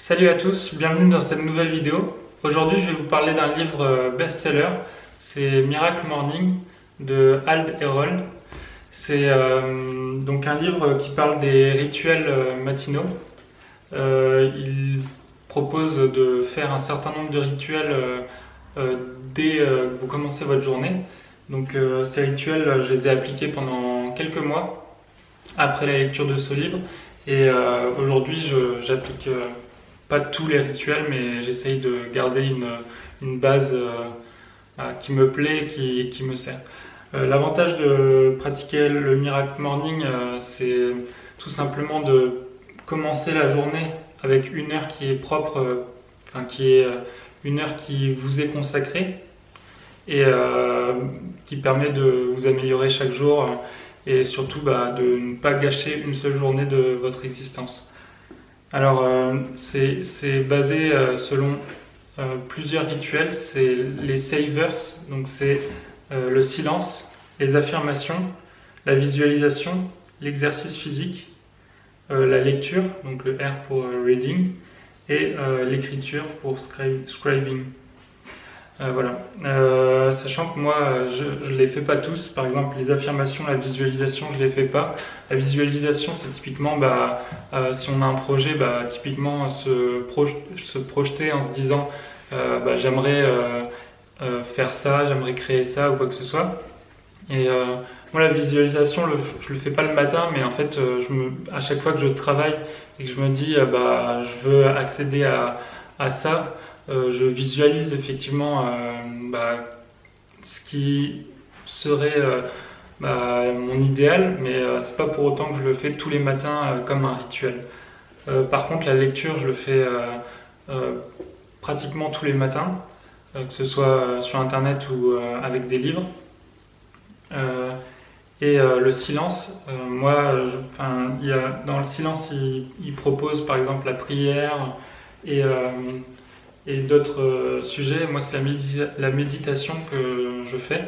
Salut à tous, bienvenue dans cette nouvelle vidéo. Aujourd'hui, je vais vous parler d'un livre best-seller. C'est Miracle Morning de Hal Herold. C'est donc un livre qui parle des rituels matinaux. Il propose de faire un certain nombre de rituels dès que vous commencez votre journée. Donc ces rituels, je les ai appliqués pendant quelques mois après la lecture de ce livre. Et aujourd'hui, j'applique pas tous les rituels, mais j'essaye de garder une base qui me plaît et qui me sert. L'avantage de pratiquer le Miracle Morning, c'est tout simplement de commencer la journée avec une heure qui est propre, qui est une heure qui vous est consacrée et qui permet de vous améliorer chaque jour et surtout de ne pas gâcher une seule journée de votre existence. Alors, c'est basé selon plusieurs rituels. C'est les savers, donc c'est le silence, les affirmations, la visualisation, l'exercice physique, la lecture, donc le R pour reading, et l'écriture pour scribing. Voilà. Sachant que moi, je ne les fais pas tous. Par exemple, les affirmations, la visualisation, je ne les fais pas. La visualisation, c'est typiquement, si on a un projet, typiquement se projeter en se disant j'aimerais faire ça, j'aimerais créer ça ou quoi que ce soit. Et moi, la visualisation, je le fais pas le matin, mais en fait, à chaque fois que je travaille et que je me dis je veux accéder à ça, je visualise effectivement ce qui serait mon idéal, mais c'est pas pour autant que je le fais tous les matins comme un rituel. Par contre, la lecture, je le fais pratiquement tous les matins, que ce soit sur internet ou avec des livres. Le silence, dans le silence, il propose par exemple la prière et d'autres sujets. Moi, c'est la méditation que je fais.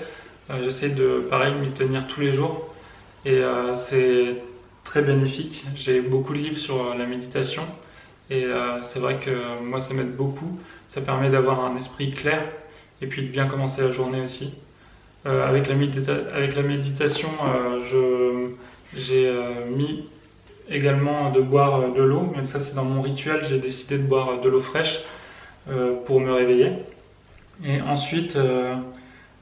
J'essaie de, pareil, m'y tenir tous les jours. Et c'est très bénéfique. J'ai beaucoup de livres sur la méditation. Et c'est vrai que moi, ça m'aide beaucoup. Ça permet d'avoir un esprit clair et puis de bien commencer la journée aussi. Avec la méditation, j'ai mis également de boire de l'eau. Mais ça, c'est dans mon rituel. J'ai décidé de boire de l'eau fraîche pour me réveiller. Et ensuite,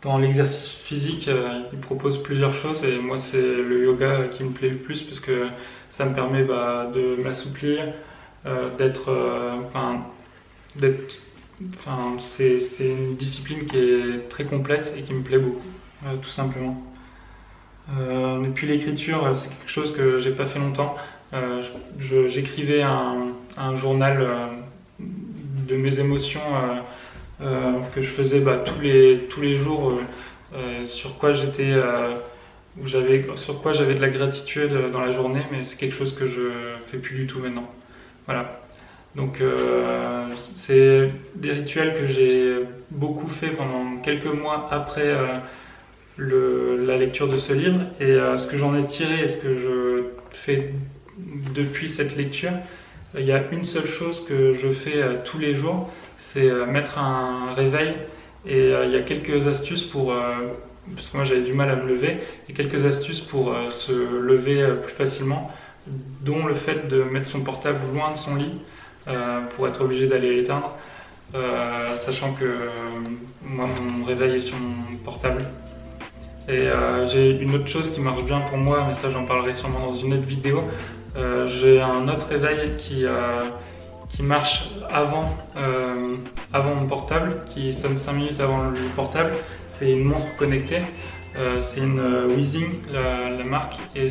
dans l'exercice physique, il propose plusieurs choses et moi c'est le yoga qui me plaît le plus parce que ça me permet de m'assouplir, c'est une discipline qui est très complète et qui me plaît beaucoup, tout simplement. Et puis l'écriture, c'est quelque chose que j'ai pas fait longtemps. J'écrivais un journal de mes émotions que je faisais tous les jours, sur quoi j'étais, sur quoi j'avais de la gratitude dans la journée, mais c'est quelque chose que je fais plus du tout maintenant. Voilà. Donc c'est des rituels que j'ai beaucoup fait pendant quelques mois après la lecture de ce livre, et ce que j'en ai tiré et ce que je fais depuis cette lecture, il y a une seule chose que je fais tous les jours, c'est mettre un réveil. Et il y a quelques astuces parce que moi j'avais du mal à me lever, et quelques astuces pour se lever plus facilement, dont le fait de mettre son portable loin de son lit pour être obligé d'aller l'éteindre, sachant que moi mon réveil est sur mon portable. Et j'ai une autre chose qui marche bien pour moi, mais ça j'en parlerai sûrement dans une autre vidéo. J'ai un autre réveil qui marche avant mon portable, qui sonne 5 minutes avant le portable. C'est une montre connectée, c'est une Wheezing, la marque, et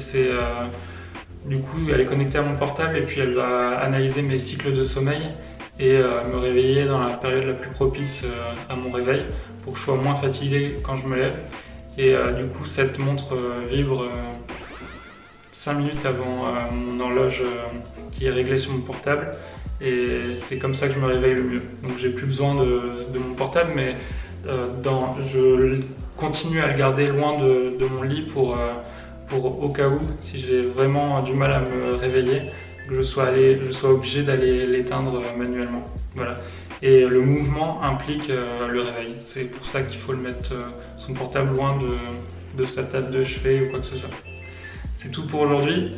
du coup elle est connectée à mon portable et puis elle va analyser mes cycles de sommeil et me réveiller dans la période la plus propice à mon réveil pour que je sois moins fatigué quand je me lève. Et du coup cette montre vibre 5 minutes avant mon horloge qui est réglée sur mon portable, et c'est comme ça que je me réveille le mieux. Donc j'ai plus besoin de mon portable, mais je continue à le garder loin de mon lit pour au cas où, si j'ai vraiment du mal à me réveiller, que je sois obligé d'aller l'éteindre manuellement. Voilà. Et le mouvement implique le réveil. C'est pour ça qu'il faut le mettre son portable loin de sa table de chevet ou quoi que ce soit. C'est tout pour aujourd'hui.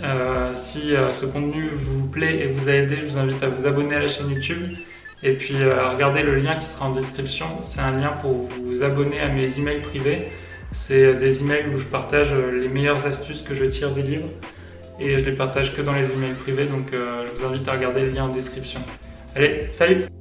Si ce contenu vous plaît et vous a aidé, je vous invite à vous abonner à la chaîne YouTube et puis à regarder le lien qui sera en description. C'est un lien pour vous abonner à mes emails privés. C'est des emails où je partage les meilleures astuces que je tire des livres et je les partage que dans les emails privés, donc je vous invite à regarder le lien en description. Allez, salut!